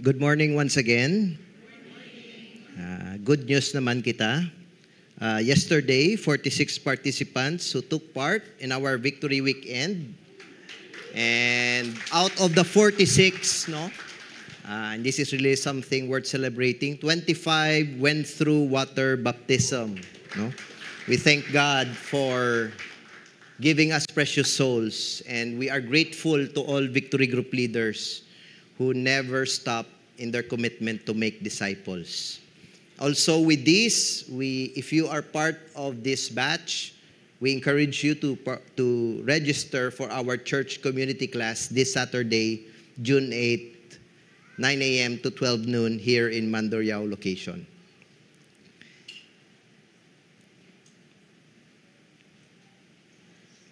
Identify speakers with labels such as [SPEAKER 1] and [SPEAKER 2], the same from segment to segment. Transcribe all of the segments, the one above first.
[SPEAKER 1] Good morning once again. Good news naman kita. Yesterday, 46 participants who took part in our Victory Weekend. And out of the 46, and this is really something worth celebrating, 25 went through water baptism. We thank God for giving us precious souls. And we are grateful to all Victory Group leaders who never stop in their commitment to make disciples. Also with this, if you are part of this batch, we encourage you to register for our church community class this Saturday, June 8, 9 a.m. to 12 noon here in Mandurriao location.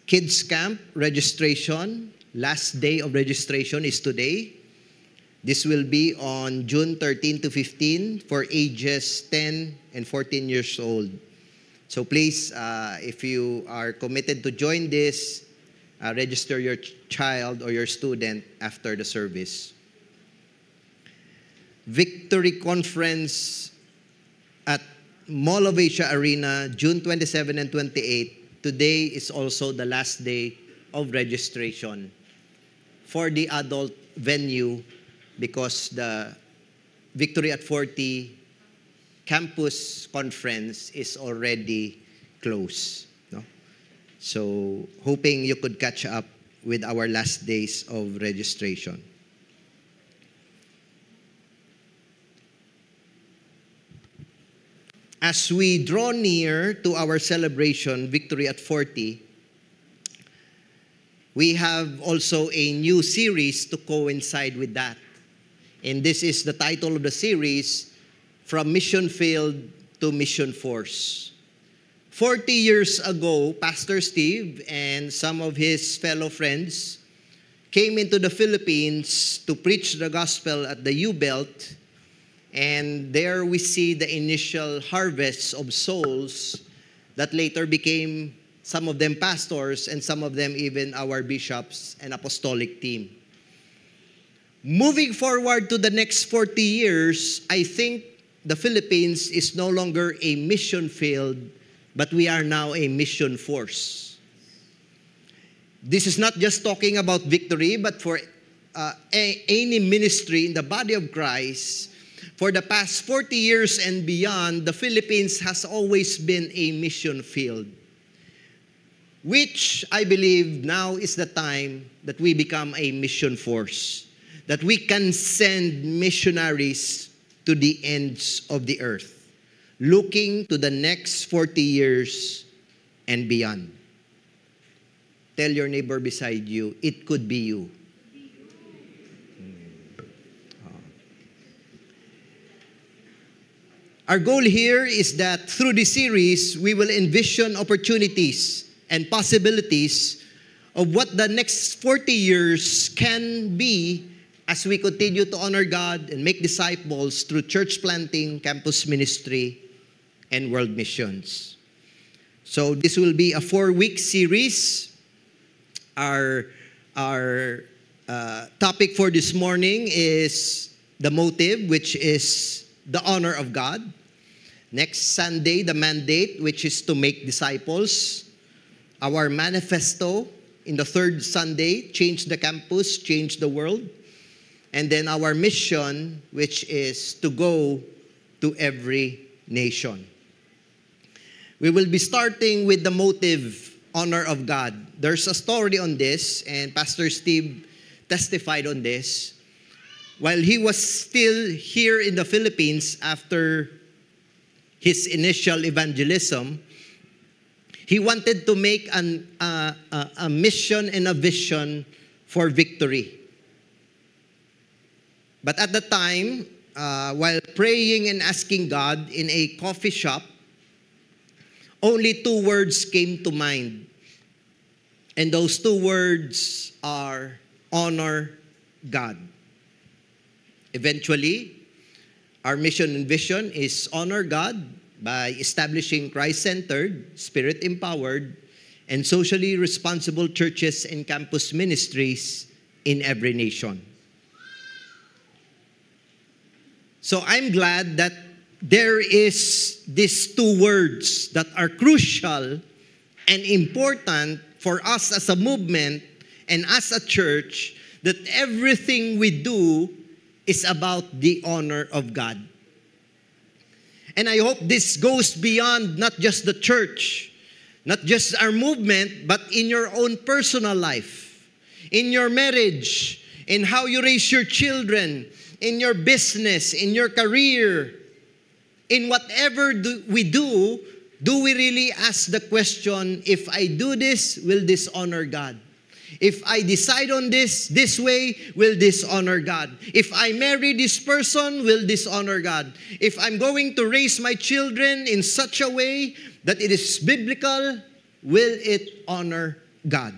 [SPEAKER 1] Kids Camp registration, last day of registration is today. This will be on June 13 to 15 for ages 10 and 14 years old. So please, if you are committed to join this, register your child or your student after the service. Victory Conference at Mall of Asia Arena, June 27 and 28. Today is also the last day of registration for the adult venue, because the Victory at 40 campus conference is already closed. So, hoping you could catch up with our last days of registration. As we draw near to our celebration, Victory at 40, we have also a new series to coincide with that. And this is the title of the series, From Mission Field to Mission Force. 40 years ago, Pastor Steve and some of his fellow friends came into the Philippines to preach the gospel at the U-Belt. And there we see the initial harvests of souls that later became, some of them pastors, and some of them even our bishops and apostolic team. Moving forward to the next 40 years, I think the Philippines is no longer a mission field, but we are now a mission force. This is not just talking about Victory, but for any ministry in the body of Christ. For the past 40 years and beyond, the Philippines has always been a mission field, which I believe now is the time that we become a mission force, that we can send missionaries to the ends of the earth, looking to the next 40 years and beyond. Tell your neighbor beside you, it could be you. Our goal here is that through this series, we will envision opportunities and possibilities of what the next 40 years can be as we continue to honor God and make disciples through church planting, campus ministry, and world missions. So this will be a 4-week series. Our topic for this morning is the motive, which is the honor of God. Next Sunday, the mandate, which is to make disciples. Our manifesto in the third Sunday, change the campus, change the world. And then our mission, which is to go to every nation. We will be starting with the motive, honor of God. There's a story on this, and Pastor Steve testified on this. While he was still here in the Philippines after his initial evangelism, he wanted to make a mission and a vision for Victory. But at the time, while praying and asking God in a coffee shop, only 2 words came to mind. And those 2 words are honor God. Eventually, our mission and vision is honor God by establishing Christ-centered, Spirit-empowered, and socially responsible churches and campus ministries in every nation. So I'm glad that there is these two words that are crucial and important for us as a movement and as a church, that everything we do is about the honor of God. And I hope this goes beyond not just the church, not just our movement, but in your own personal life, in your marriage, in how you raise your children, in your business, in your career, in whatever we do we really ask the question, if I do this, will this honor God? If I decide on this way, will this honor God? If I marry this person, will this honor God? If I'm going to raise my children in such a way that it is biblical, will it honor God?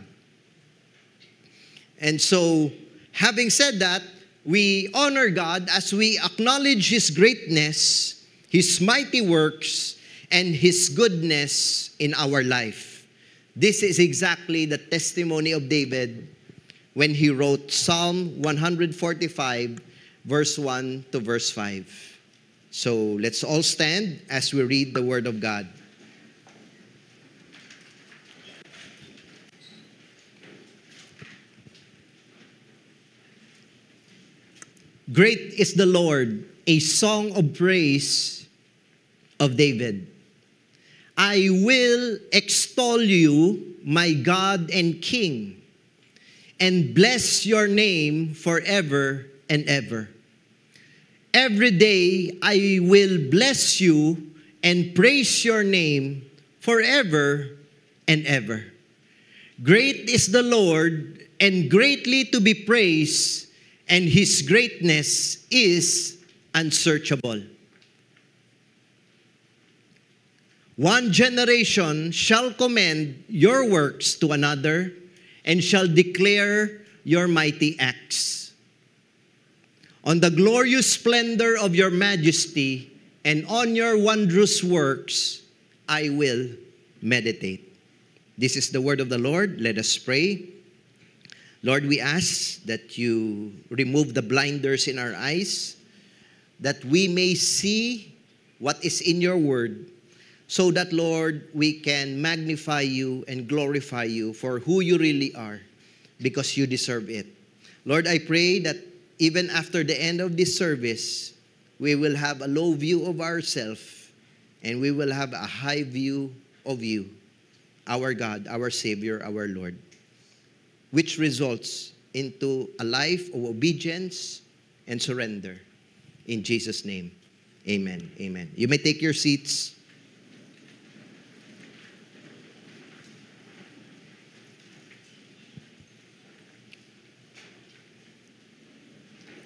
[SPEAKER 1] And so, having said that, we honor God as we acknowledge His greatness, His mighty works, and His goodness in our life. This is exactly the testimony of David when he wrote Psalm 145, verse 1 to verse 5. So let's all stand as we read the Word of God. Great is the Lord, a song of praise of David. I will extol you, my God and King, and bless your name forever and ever. Every day I will bless you and praise your name forever and ever. Great is the Lord and greatly to be praised, and His greatness is unsearchable. One generation shall commend your works to another and shall declare your mighty acts. On the glorious splendor of your majesty and on your wondrous works, I will meditate. This is the word of the Lord. Let us pray. Lord, we ask that you remove the blinders in our eyes, that we may see what is in your word, so that, Lord, we can magnify you and glorify you for who you really are, because you deserve it. Lord, I pray that even after the end of this service, we will have a low view of ourselves and we will have a high view of you, our God, our Savior, our Lord, which results into a life of obedience and surrender. In Jesus' name, amen. Amen. You may take your seats.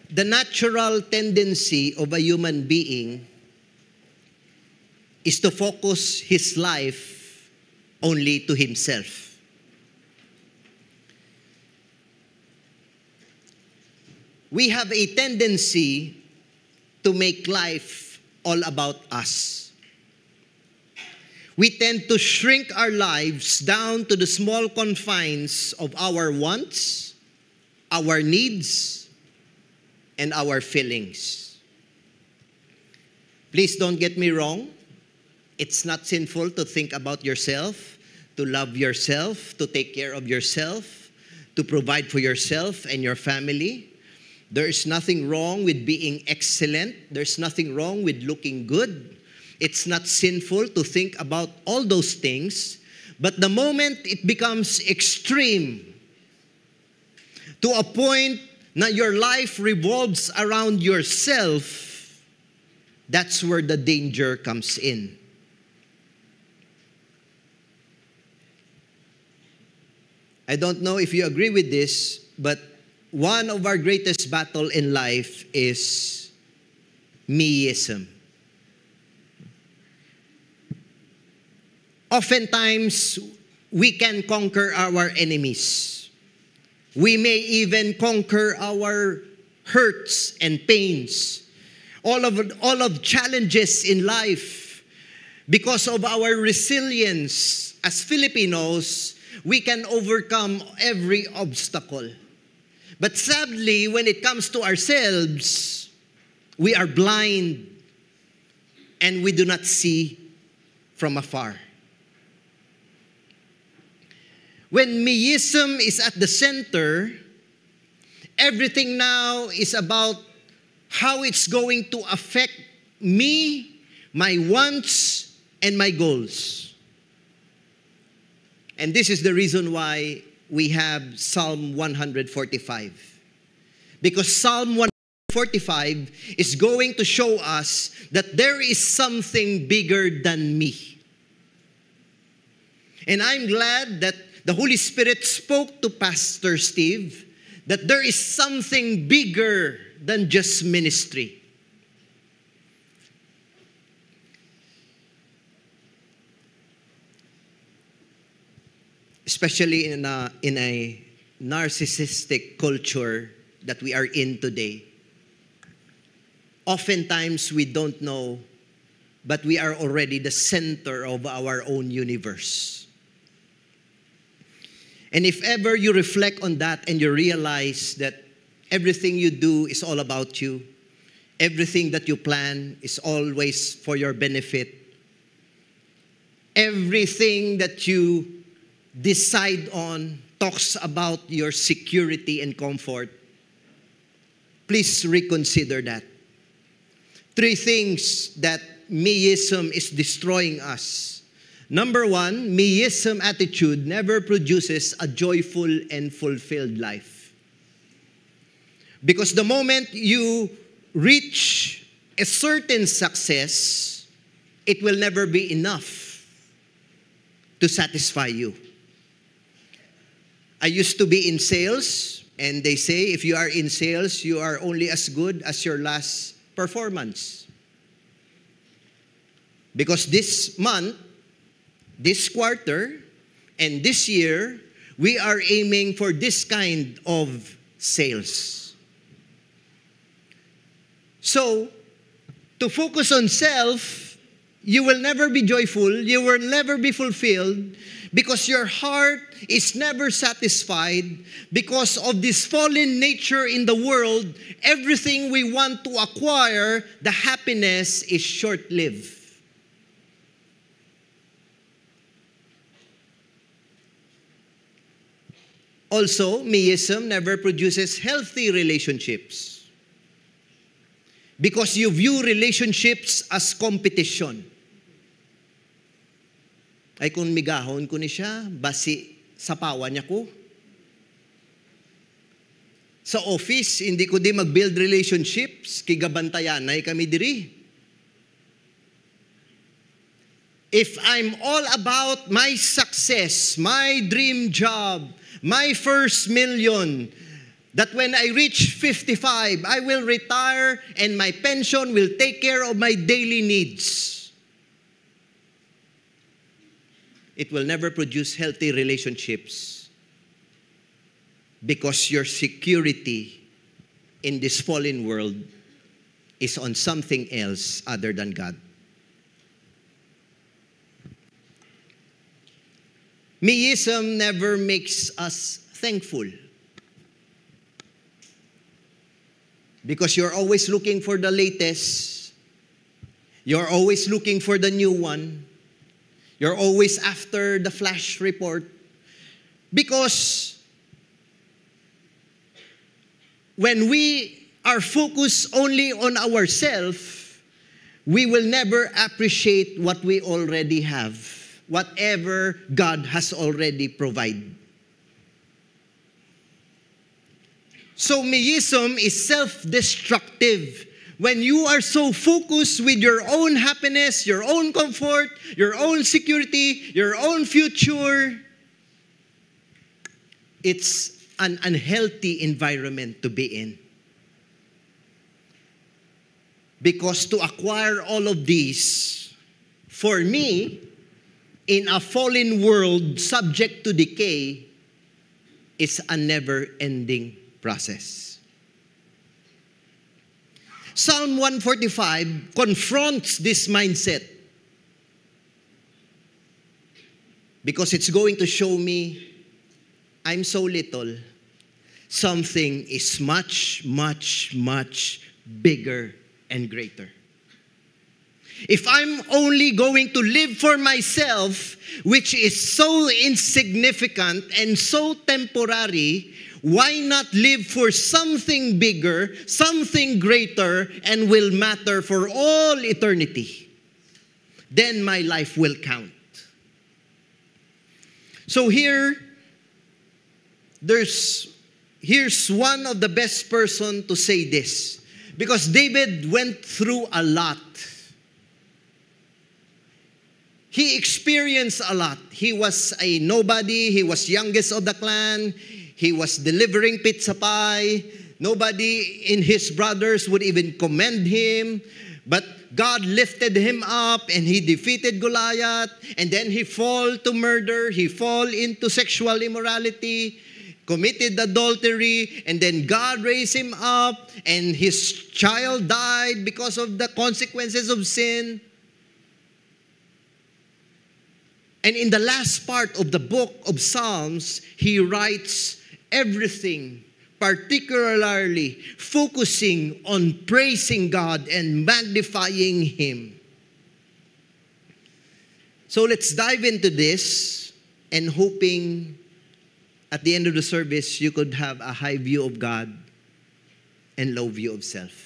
[SPEAKER 1] The natural tendency of a human being is to focus his life only to himself. We have a tendency to make life all about us. We tend to shrink our lives down to the small confines of our wants, our needs, and our feelings. Please don't get me wrong. It's not sinful to think about yourself, to love yourself, to take care of yourself, to provide for yourself and your family. There is nothing wrong with being excellent. There's nothing wrong with looking good. It's not sinful to think about all those things. But the moment it becomes extreme, to a point now your life revolves around yourself, that's where the danger comes in. I don't know if you agree with this, but one of our greatest battle in life is meism. Oftentimes, we can conquer our enemies. We may even conquer our hurts and pains, all of challenges in life. Because of our resilience as Filipinos, we can overcome every obstacle. But sadly, when it comes to ourselves, We are blind and we do not see from afar. When meism is at the center, everything now is about how it's going to affect me, my wants, and my goals. And this is the reason why we have Psalm 145. Because Psalm 145 is going to show us that there is something bigger than me. And I'm glad that the Holy Spirit spoke to Pastor Steve that there is something bigger than just ministry. Especially in a narcissistic culture that we are in today. Oftentimes we don't know, but we are already the center of our own universe. And if ever you reflect on that and you realize that everything you do is all about you, everything that you plan is always for your benefit, everything that you decide on talks about your security and comfort, please reconsider that. 3 things that meism is destroying us. Number 1, meism attitude never produces a joyful and fulfilled life. Because the moment you reach a certain success, it will never be enough to satisfy you. I used to be in sales, and they say if you are in sales, you are only as good as your last performance. Because this month, this quarter, and this year, we are aiming for this kind of sales. So, to focus on self, you will never be joyful, you will never be fulfilled, because your heart is never satisfied. Because of this fallen nature in the world, everything we want to acquire, the happiness is short-lived. Also, meism never produces healthy relationships. Because you view relationships as competition. Ay kung migahon ko ni siya, basi sa pawa niya ko. Sa office, hindi ko di mag-build relationships, kigabantayanay kami diri. If I'm all about my success, my dream job, my first million, that when I reach 55, I will retire and my pension will take care of my daily needs. It will never produce healthy relationships because your security in this fallen world is on something else other than God. Meism never makes us thankful because you're always looking for the latest. You're always looking for the new one. You're always after the flash report. Because when we are focused only on ourselves, we will never appreciate what we already have, whatever God has already provided. So meism is self-destructive. When you are so focused with your own happiness, your own comfort, your own security, your own future, it's an unhealthy environment to be in. Because to acquire all of these, for me, in a fallen world subject to decay, is a never-ending process. Psalm 145 confronts this mindset because it's going to show me I'm so little. Something is much, much, much bigger and greater. If I'm only going to live for myself, which is so insignificant and so temporary, why not live for something bigger, something greater, and will matter for all eternity? Then my life will count. So here's one of the best person to say this. Because David went through a lot. He experienced a lot. He was a nobody. He was youngest of the clan. He was delivering pizza pie. Nobody in his brothers would even commend him. But God lifted him up and he defeated Goliath. And then he fall to murder. He fall into sexual immorality, committed adultery. And then God raised him up and his child died because of the consequences of sin. And in the last part of the book of Psalms, he writes everything, particularly focusing on praising God and magnifying Him. So let's dive into this and hoping at the end of the service you could have a high view of God and low view of self.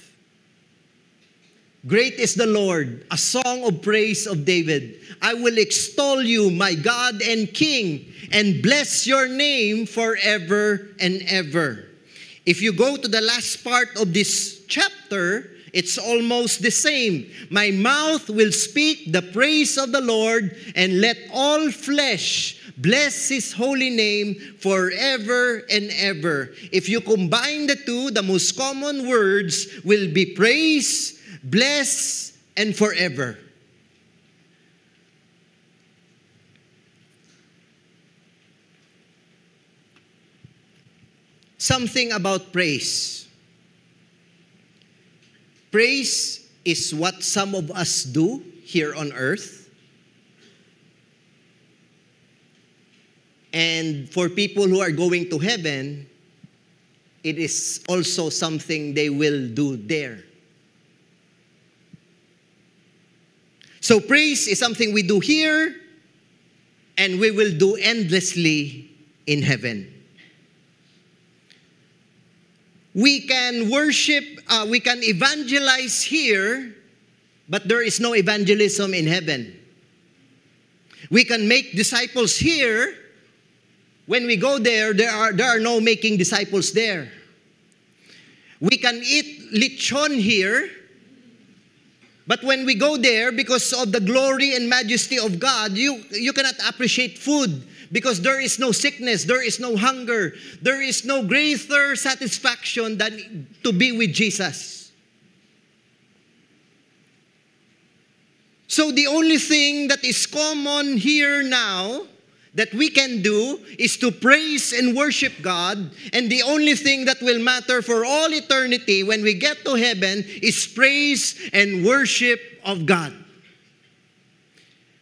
[SPEAKER 1] Great is the Lord, a song of praise of David. I will extol you, my God and King, and bless your name forever and ever. If you go to the last part of this chapter, it's almost the same. My mouth will speak the praise of the Lord, and let all flesh bless His holy name forever and ever. If you combine the two, the most common words will be praise, bless, and forever. Something about praise. Praise is what some of us do here on earth. And for people who are going to heaven, it is also something they will do there. So praise is something we do here, and we will do endlessly in heaven. We can worship, we can evangelize here, but there is no evangelism in heaven. We can make disciples here. When we go there, there are no making disciples there. We can eat lechon here, but when we go there, because of the glory and majesty of God, you cannot appreciate food because there is no sickness, there is no hunger, there is no greater satisfaction than to be with Jesus. So the only thing that is common here now that we can do is to praise and worship God, and the only thing that will matter for all eternity when we get to heaven is praise and worship of God.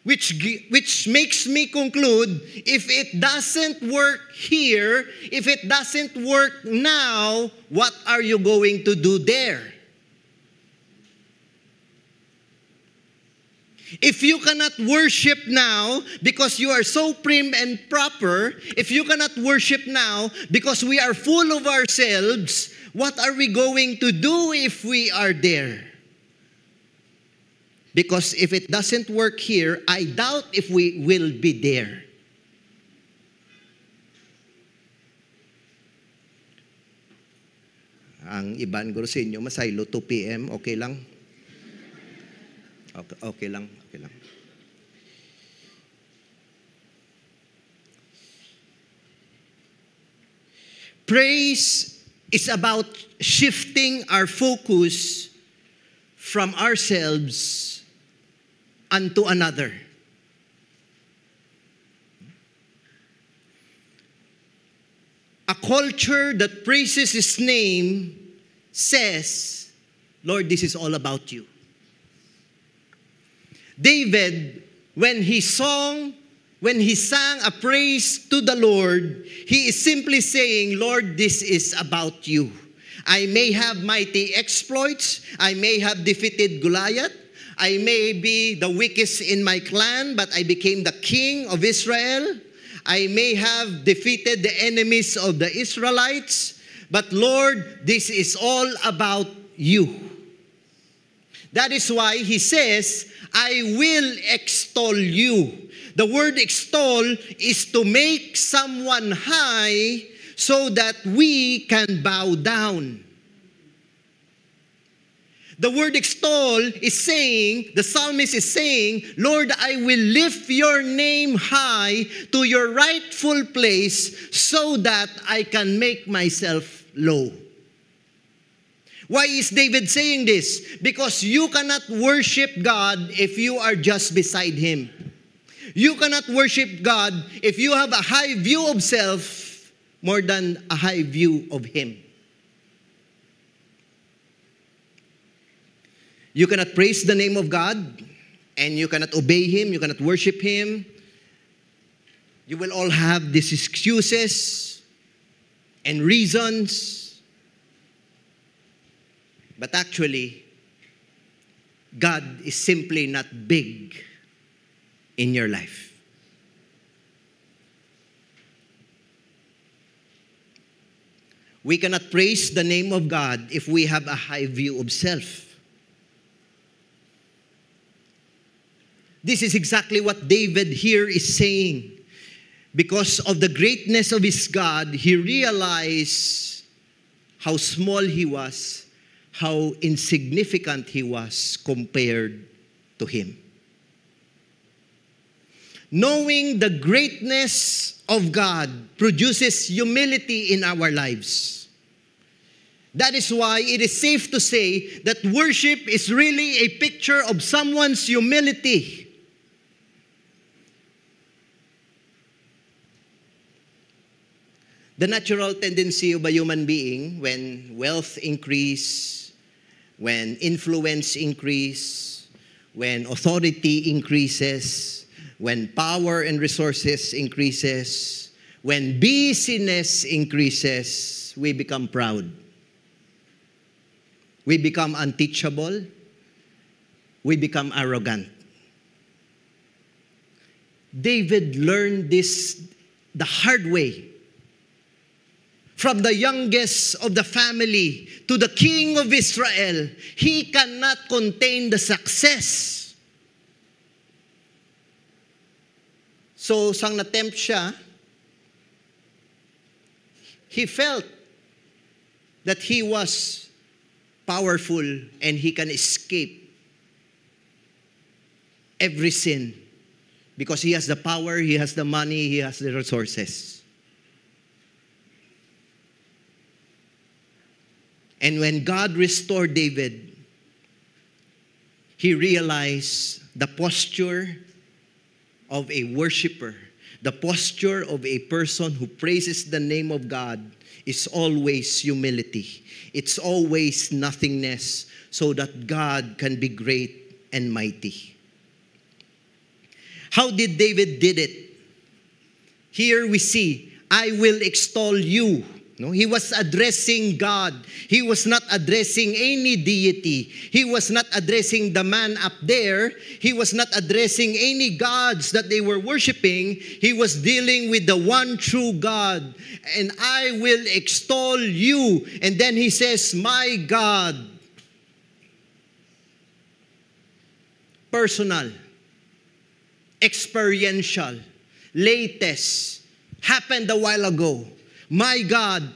[SPEAKER 1] Which makes me conclude, if it doesn't work here, if it doesn't work now, what are you going to do there? If you cannot worship now because you are so prim and proper, if you cannot worship now because we are full of ourselves, what are we going to do if we are there? Because if it doesn't work here, I doubt if we will be there. Ang iban ko sa inyo, masaylo 2 p.m., okay lang? Okay lang. Praise is about shifting our focus from ourselves unto another. A culture that praises His name says, Lord, this is all about you. David, when he sang a praise to the Lord, he is simply saying, Lord, this is about you. I may have mighty exploits. I may have defeated Goliath. I may be the weakest in my clan, but I became the king of Israel. I may have defeated the enemies of the Israelites. But Lord, this is all about you. That is why he says, I will extol you. The word extol is to make someone high so that we can bow down. The word extol is saying, the psalmist is saying, Lord, I will lift your name high to your rightful place so that I can make myself low. Why is David saying this? Because you cannot worship God if you are just beside Him. You cannot worship God if you have a high view of self more than a high view of Him. You cannot praise the name of God, and you cannot obey Him, you cannot worship Him. You will all have these excuses and reasons. But actually, God is simply not big in your life. We cannot praise the name of God if we have a high view of self. This is exactly what David here is saying. Because of the greatness of his God, he realized how small he was, how insignificant he was compared to Him. Knowing the greatness of God produces humility in our lives. That is why it is safe to say that worship is really a picture of someone's humility. The natural tendency of a human being when wealth increase, when influence increase, when authority increases, when power and resources increases, when busyness increases, we become proud. We become unteachable. We become arrogant. David learned this the hard way. From the youngest of the family to the king of Israel, he cannot contain the success. So, sang na-tempt siya, he felt that he was powerful and he can escape every sin because he has the power, he has the money, he has the resources. And when God restored David, he realized the posture of a worshiper, the posture of a person who praises the name of God is always humility. It's always nothingness so that God can be great and mighty. How did David did it? Here we see, I will extol you. No, he was addressing God. He was not addressing any deity. He was not addressing the man up there. He was not addressing any gods that they were worshiping. He was dealing with the one true God. And I will extol you. And then he says, my God. Personal. Experiential. Latest. Happened a while ago. My God.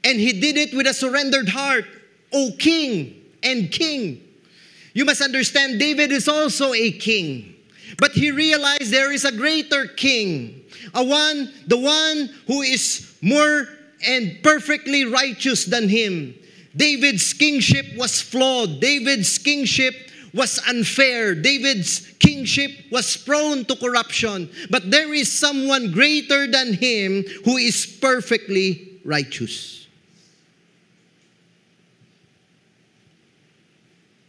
[SPEAKER 1] And he did it with a surrendered heart. O King and King. You must understand, David is also a king. But he realized there is a greater king. The one who is more and perfectly righteous than him. David's kingship was flawed. David's kingship was unfair. David's kingship was prone to corruption. But there is someone greater than him who is perfectly righteous.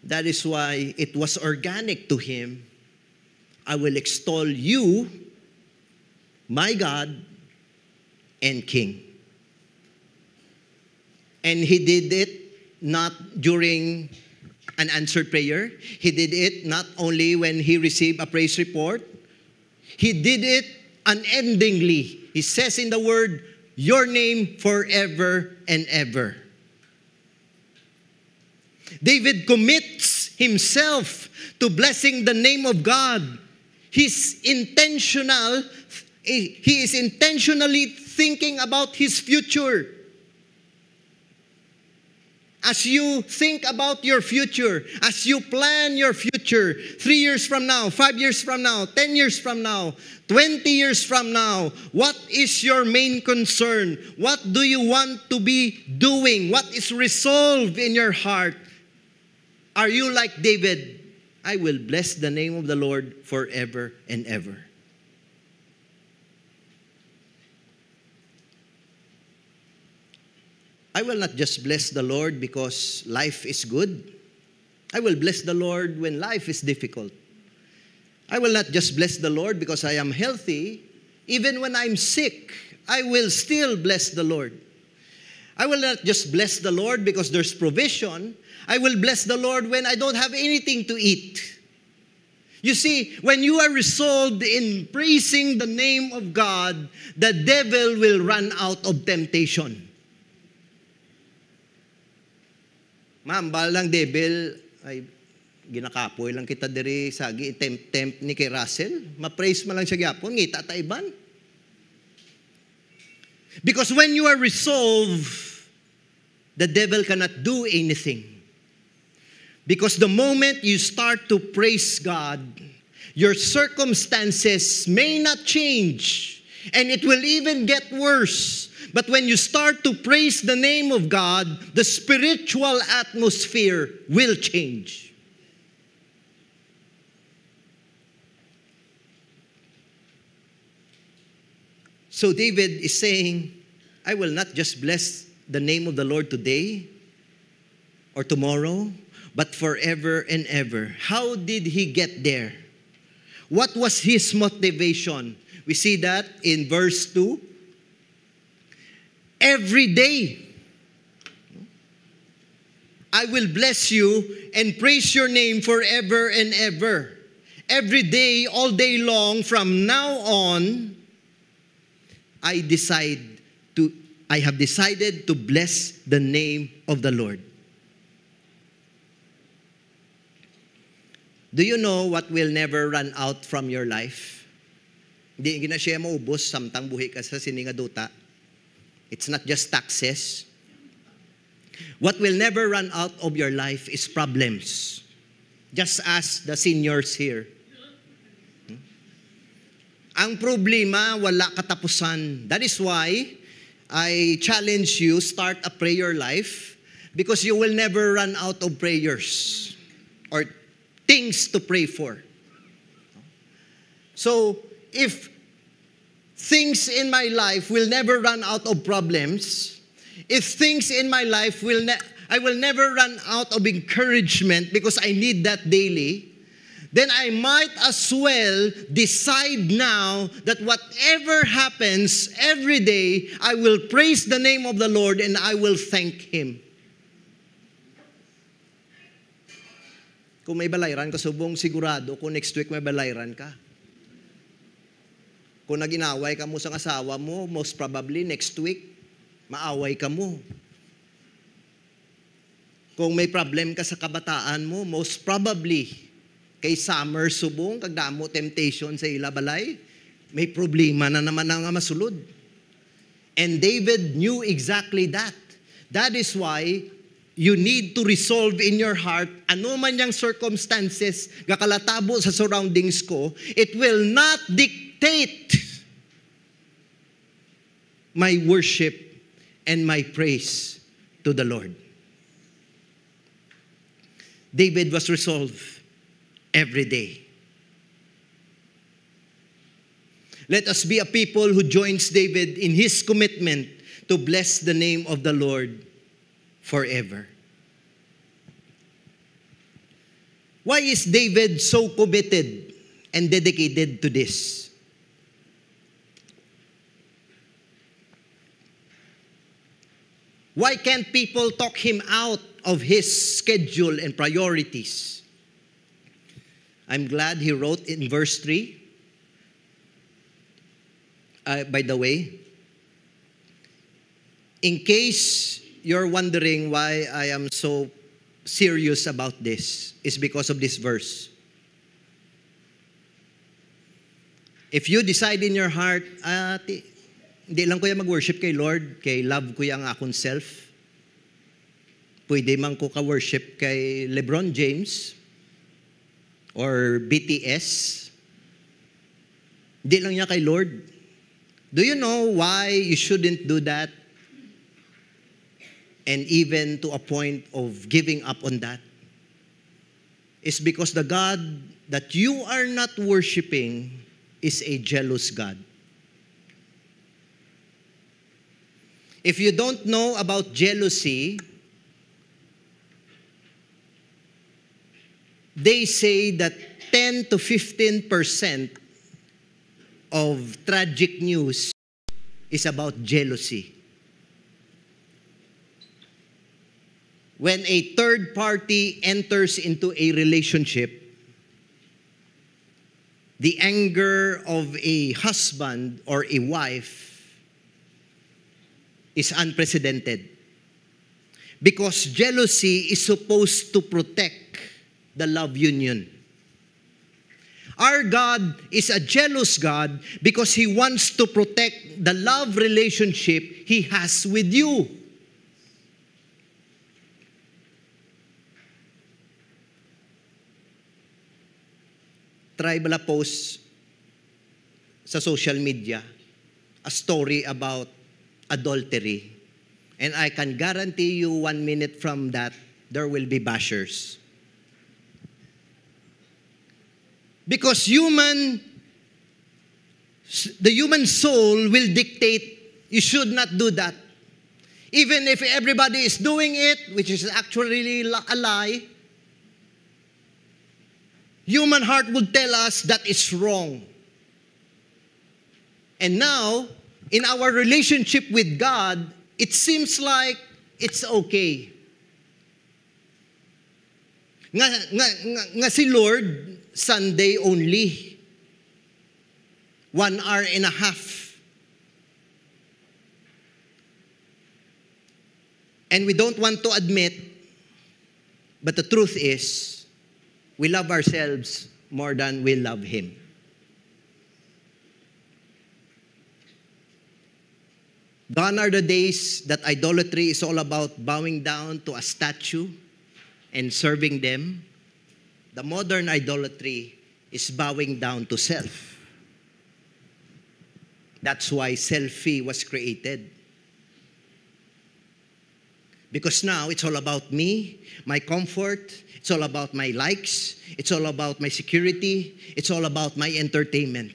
[SPEAKER 1] That is why it was organic to him. I will extol you, my God and King. And he did it not during an answered prayer. He did it not only when he received a praise report. He did it unendingly. He says in the word, your name forever and ever. David commits himself to blessing the name of God. He is intentionally thinking about his future. As you think about your future, as you plan your future, 3 years from now, 5 years from now, 10 years from now, 20 years from now, what is your main concern? What do you want to be doing? What is resolved in your heart? Are you like David? I will bless the name of the Lord forever and ever. I will not just bless the Lord because life is good. I will bless the Lord when life is difficult. I will not just bless the Lord because I am healthy. Even when I'm sick, I will still bless the Lord. I will not just bless the Lord because there's provision. I will bless the Lord when I don't have anything to eat. You see, when you are resolved in praising the name of God, the devil will run out of temptation. Ma'am, balang devil, ay ginakapoy lang kita diri sa temp ni kay Russell. Ma-praise mo lang siya gyapon, ngita ta iban. Because when you are resolved, the devil cannot do anything. Because the moment you start to praise God, your circumstances may not change, and it will even get worse. But when you start to praise the name of God, the spiritual atmosphere will change. So David is saying, I will not just bless the name of the Lord today or tomorrow, but forever and ever. How did he get there? What was his motivation? We see that in verse 2. Every day, I will bless you and praise your name forever and ever. Every day, all day long, from now on, I have decided to bless the name of the Lord. Do you know what will never run out from your life? Hindi gina siya maubos samtang buhi ka sa sininga duta. It's not just taxes. What will never run out of your life is problems. Just ask the seniors here. Ang problema, wala katapusan. That is why I challenge you, start a prayer life, because you will never run out of prayers or things to pray for. So, if things in my life will never run out of problems, if things in my life I will never run out of encouragement because I need that daily, then I might as well decide now that whatever happens every day, I will praise the name of the Lord and I will thank Him. Kung may balayran ka, subong sigurado kung next week may balayran ka. Kung naginaway ka mo sa asawa mo, most probably next week, maaway ka mo. Kung may problem ka sa kabataan mo, most probably, kay summer subong, kagdamo temptation sa ila balay, may problema na naman nga masulod. And David knew exactly that. That is why you need to resolve in your heart, ano man yung circumstances, gakalatabo sa surroundings ko, it will not dictate my worship and my praise to the Lord. David was resolved every day. Let us be a people who joins David in his commitment to bless the name of the Lord forever. Why is David so committed and dedicated to this? Why can't people talk him out of his schedule and priorities? I'm glad he wrote in verse 3. By the way, in case you're wondering why I am so serious about this, is because of this verse. If you decide in your heart, hindi lang ko yung mag-worship kay Lord, kay love ko yung akong self. Pwede man ko ka-worship kay LeBron James or BTS. Hindi lang niya kay Lord. Do you know why you shouldn't do that? And even to a point of giving up on that? It's because the God that you are not worshiping is a jealous God. If you don't know about jealousy, they say that 10 to 15% of tragic news is about jealousy. When a third party enters into a relationship, the anger of a husband or a wife is unprecedented. Because jealousy is supposed to protect the love union. Our God is a jealous God because He wants to protect the love relationship He has with you. Try bala post sa social media a story about adultery. And I can guarantee you 1 minute from that, there will be bashers. Because the human soul will dictate, you should not do that. Even if everybody is doing it, which is actually a lie, human heart would tell us that it's wrong. And now, in our relationship with God, it seems like it's okay. Nga si Lord, Sunday only. 1 hour and a half. And we don't want to admit, but the truth is, we love ourselves more than we love Him. Gone are the days that idolatry is all about bowing down to a statue and serving them. The modern idolatry is bowing down to self. That's why selfie was created. Because now it's all about me, my comfort, it's all about my likes, it's all about my security, it's all about my entertainment.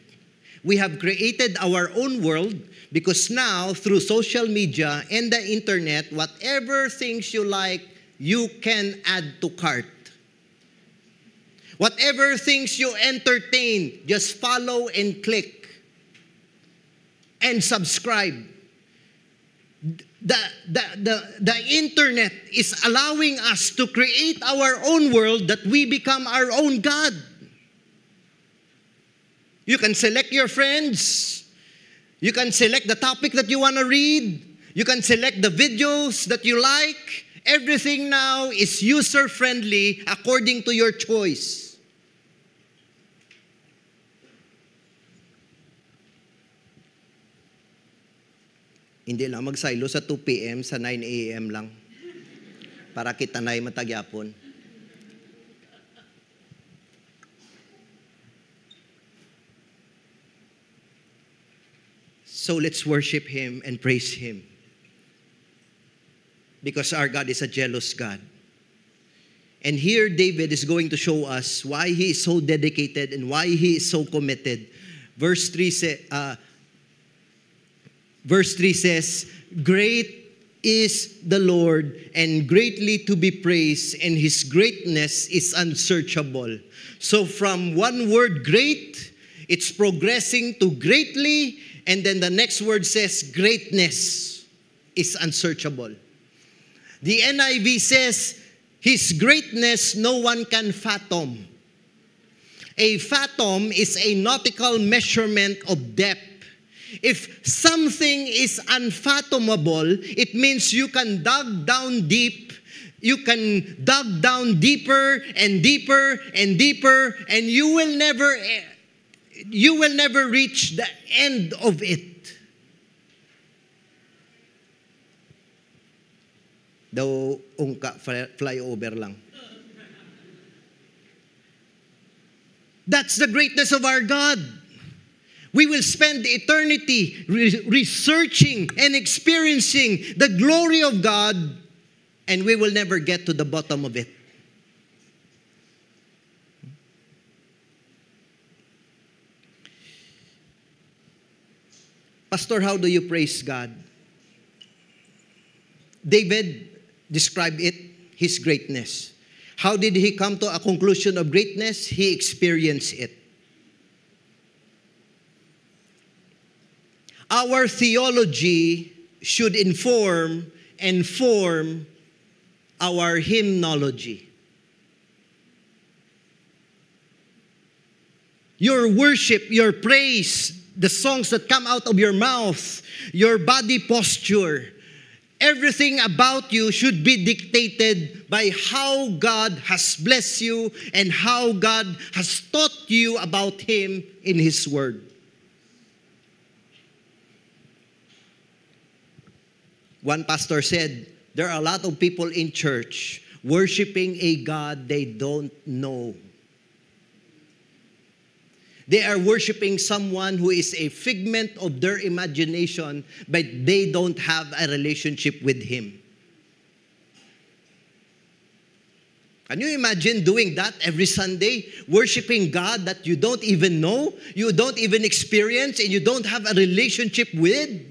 [SPEAKER 1] We have created our own world because now through social media and the internet, whatever things you like, you can add to cart. Whatever things you entertain, just follow and click and subscribe. The internet is allowing us to create our own world that we become our own God. You can select your friends. You can select the topic that you want to read. You can select the videos that you like. Everything now is user-friendly according to your choice. Hindi lang magsaylo sa 2 p.m. sa 9 a.m. lang. Para kita na'y matagyapon. So let's worship Him and praise Him. Because our God is a jealous God. And here David is going to show us why he is so dedicated and why he is so committed. Verse 3 says, "Great is the Lord and greatly to be praised, and His greatness is unsearchable." So from one word, great, it's progressing to greatly, and then the next word says greatness is unsearchable. The NIV says, His greatness no one can fathom. A fathom is a nautical measurement of depth. If something is unfathomable, it means you can dig down deep. You can dig down deeper and deeper and deeper, and you will never reach the end of it. Daw ungka flyover lang. That's the greatness of our God. We will spend eternity researching and experiencing the glory of God, and we will never get to the bottom of it. Pastor, how do you praise God? David described it, his greatness. How did he come to a conclusion of greatness? He experienced it. Our theology should inform and form our hymnology. Your worship, your praise, the songs that come out of your mouth, your body posture, everything about you should be dictated by how God has blessed you and how God has taught you about Him in His Word. One pastor said, there are a lot of people in church worshiping a God they don't know. They are worshiping someone who is a figment of their imagination, but they don't have a relationship with Him. Can you imagine doing that every Sunday? Worshiping God that you don't even know, you don't even experience, and you don't have a relationship with?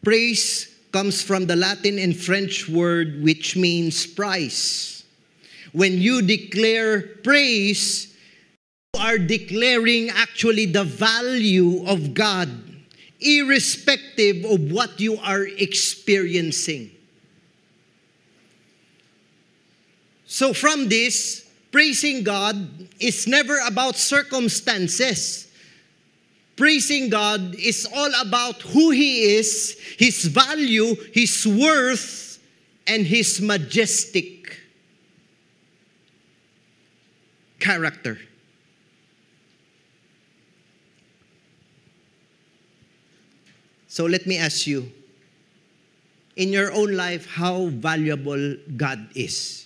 [SPEAKER 1] Praise comes from the Latin and French word which means price. When you declare praise, you are declaring actually the value of God, irrespective of what you are experiencing. So from this, praising God is never about circumstances. Praising God is all about who He is, His value, His worth, and His majestic character. So let me ask you, in your own life, how valuable God is?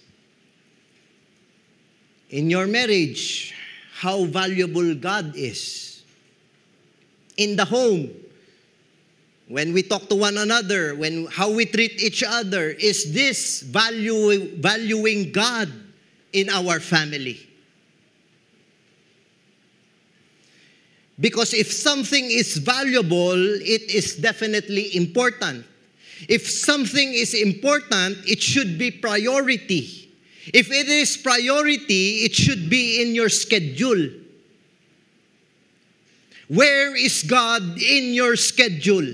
[SPEAKER 1] In your marriage, how valuable God is? In the home, when we talk to one another, how we treat each other, is this valuing God in our family? Because if something is valuable, it is definitely important. If something is important, it should be priority. If it is priority, it should be in your schedule. Where is God in your schedule?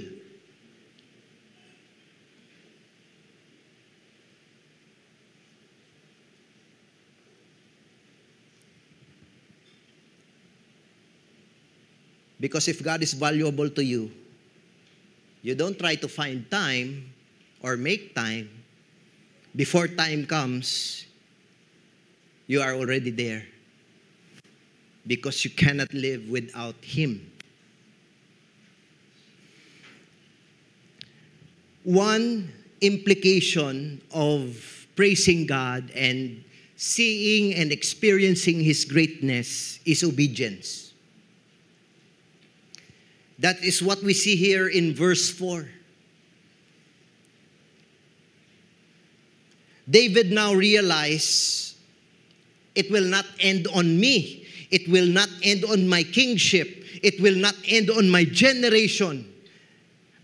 [SPEAKER 1] Because if God is valuable to you, you don't try to find time or make time. Before time comes, you are already there. Because you cannot live without Him. One implication of praising God and seeing and experiencing His greatness is obedience. That is what we see here in verse 4. David now realized, it will not end on me. It will not end on my kingship. It will not end on my generation.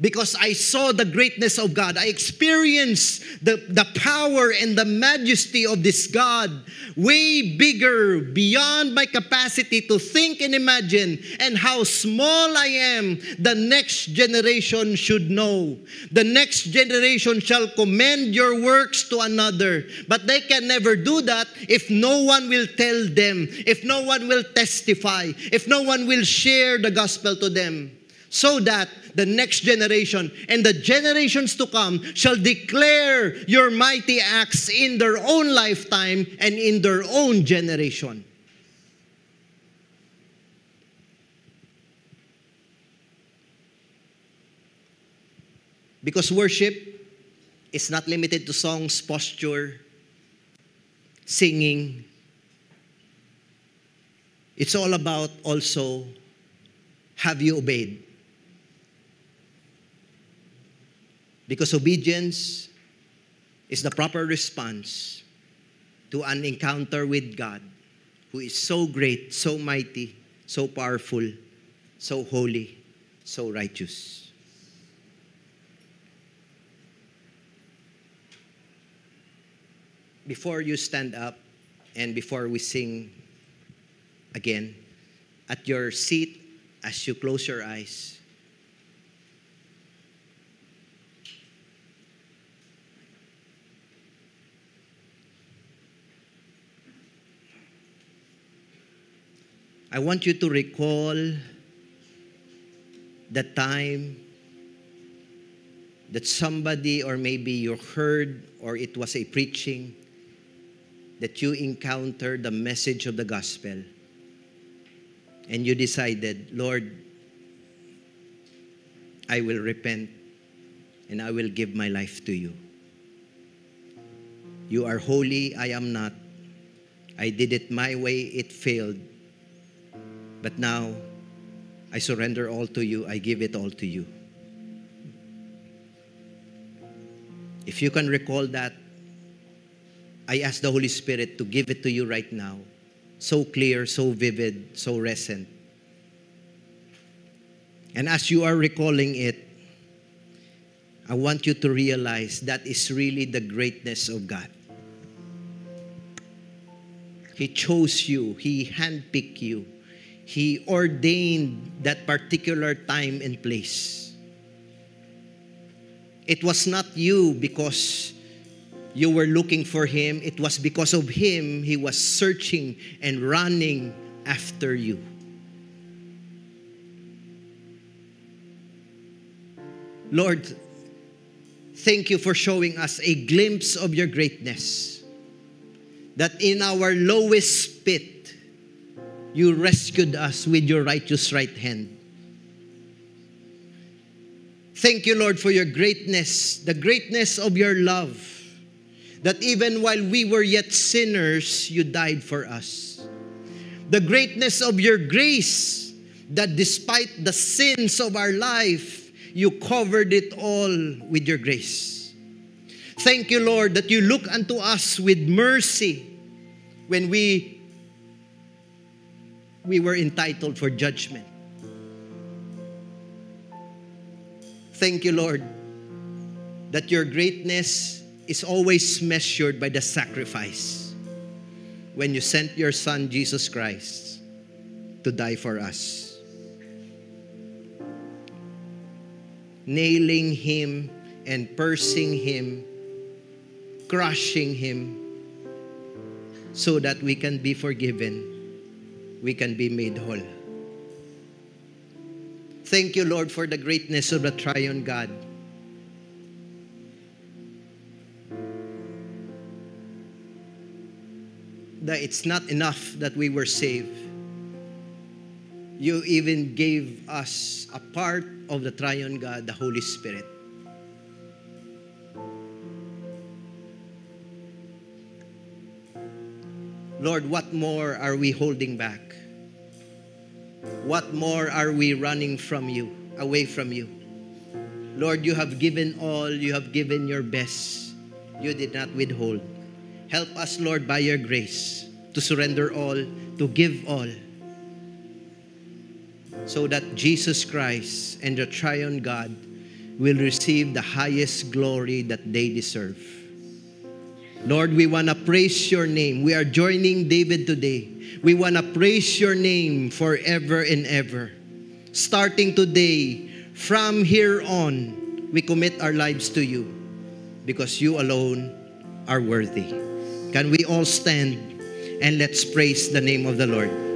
[SPEAKER 1] because I saw the greatness of God. I experienced the power and the majesty of this God, way bigger, beyond my capacity to think and imagine, and how small I am. The next generation should know. The next generation shall commend your works to another. But they can never do that if no one will tell them, if no one will testify, if no one will share the gospel to them, so that the next generation and the generations to come shall declare your mighty acts in their own lifetime and in their own generation. Because worship is not limited to songs, posture, singing. It's all about also, have you obeyed? Because obedience is the proper response to an encounter with God, who is so great, so mighty, so powerful, so holy, so righteous. Before you stand up and before we sing again, at your seat, as you close your eyes, I want you to recall the time that somebody, or maybe you heard, or it was a preaching, that you encountered the message of the gospel, and you decided, Lord, I will repent and I will give my life to you. You are holy, I am not. I did it my way, it failed. But now, I surrender all to you. I give it all to you. If you can recall that, I ask the Holy Spirit to give it to you right now. So clear, so vivid, so recent. And as you are recalling it, I want you to realize that is really the greatness of God. He chose you. He handpicked you. He ordained that particular time and place. It was not you because you were looking for Him. It was because of Him He was searching and running after you. Lord, thank you for showing us a glimpse of your greatness. That in our lowest pit, you rescued us with your righteous right hand. Thank you, Lord, for your greatness, the greatness of your love, that even while we were yet sinners, you died for us. The greatness of your grace, that despite the sins of our life, you covered it all with your grace. Thank you, Lord, that you look unto us with mercy when we were entitled for judgment. Thank you, Lord, that your greatness is always measured by the sacrifice when you sent your Son, Jesus Christ, to die for us. Nailing Him and piercing Him, crushing Him, so that we can be forgiven, we can be made whole. Thank you, Lord, for the greatness of the triune God. That it's not enough that we were saved. You even gave us a part of the triune God, the Holy Spirit. Lord, what more are we holding back? What more are we running from you, away from you? Lord, you have given all, you have given your best. You did not withhold. Help us, Lord, by your grace, to surrender all, to give all, so that Jesus Christ and the triune God will receive the highest glory that they deserve. Lord, we want to praise your name. We are joining David today. We want to praise your name forever and ever. Starting today, from here on, we commit our lives to you because you alone are worthy. Can we all stand and let's praise the name of the Lord?